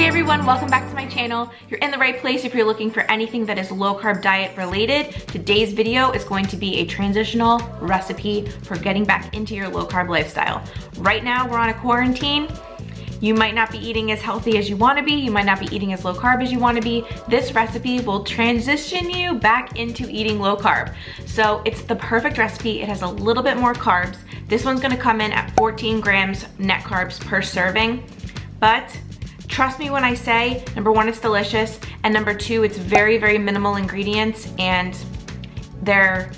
Hey everyone, welcome back to my channel. You're in the right place if you're looking for anything that is low carb diet related. Today's video is going to be a transitional recipe for getting back into your low carb lifestyle. Right now we're on a quarantine. You might not be eating as healthy as you want to be. You might not be eating as low carb as you want to be. This recipe will transition you back into eating low carb. So it's the perfect recipe. It has a little bit more carbs. This one's gonna come in at 14 grams net carbs per serving. But trust me when I say, number one, it's delicious, and number two, it's very, very minimal ingredients, and they're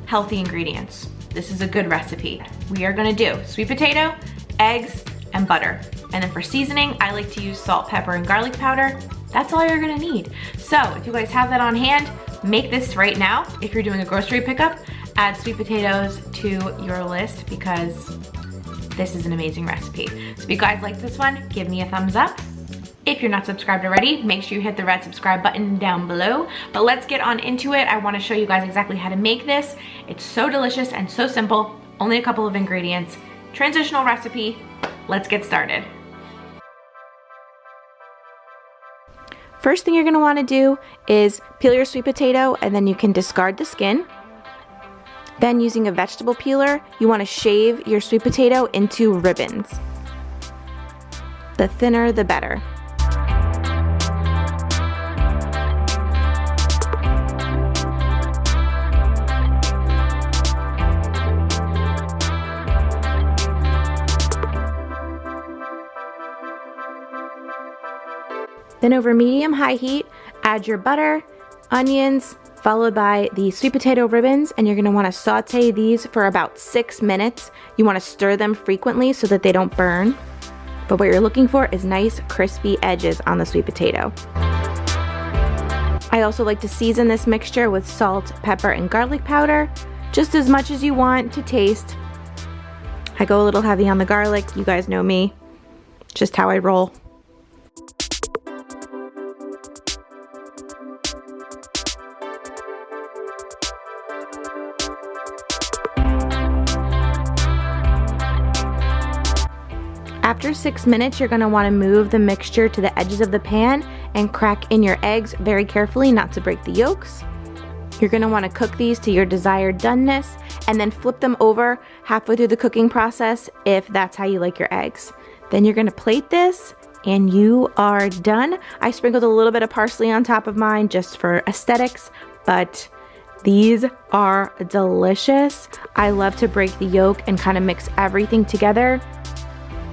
healthy ingredients. This is a good recipe. We are gonna do sweet potato, eggs, and butter. And then for seasoning, I like to use salt, pepper, and garlic powder. That's all you're gonna need. So if you guys have that on hand, make this right now. If you're doing a grocery pickup, add sweet potatoes to your list because this is an amazing recipe. So if you guys like this one, give me a thumbs up. If you're not subscribed already, make sure you hit the red subscribe button down below. But let's get on into it. I wanna show you guys exactly how to make this. It's so delicious and so simple, only a couple of ingredients. Transitional recipe, let's get started. First thing you're gonna wanna do is peel your sweet potato and then you can discard the skin. Then using a vegetable peeler, you want to shave your sweet potato into ribbons. The thinner, the better. Then over medium-high heat, add your butter, onions, followed by the sweet potato ribbons, and you're gonna wanna saute these for about 6 minutes. You wanna stir them frequently so that they don't burn. But what you're looking for is nice crispy edges on the sweet potato. I also like to season this mixture with salt, pepper, and garlic powder, just as much as you want to taste. I go a little heavy on the garlic, you guys know me, just how I roll. After 6 minutes, you're gonna wanna move the mixture to the edges of the pan and crack in your eggs very carefully not to break the yolks. You're gonna wanna cook these to your desired doneness and then flip them over halfway through the cooking process if that's how you like your eggs. Then you're gonna plate this and you are done. I sprinkled a little bit of parsley on top of mine just for aesthetics, but these are delicious. I love to break the yolk and kind of mix everything together.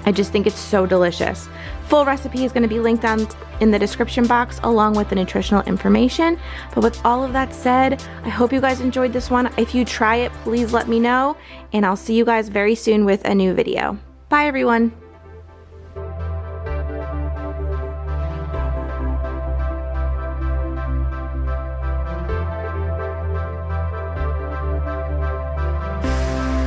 I just think it's so delicious. Full recipe is gonna be linked down in the description box along with the nutritional information. But with all of that said, I hope you guys enjoyed this one. If you try it, please let me know, and I'll see you guys very soon with a new video. Bye everyone.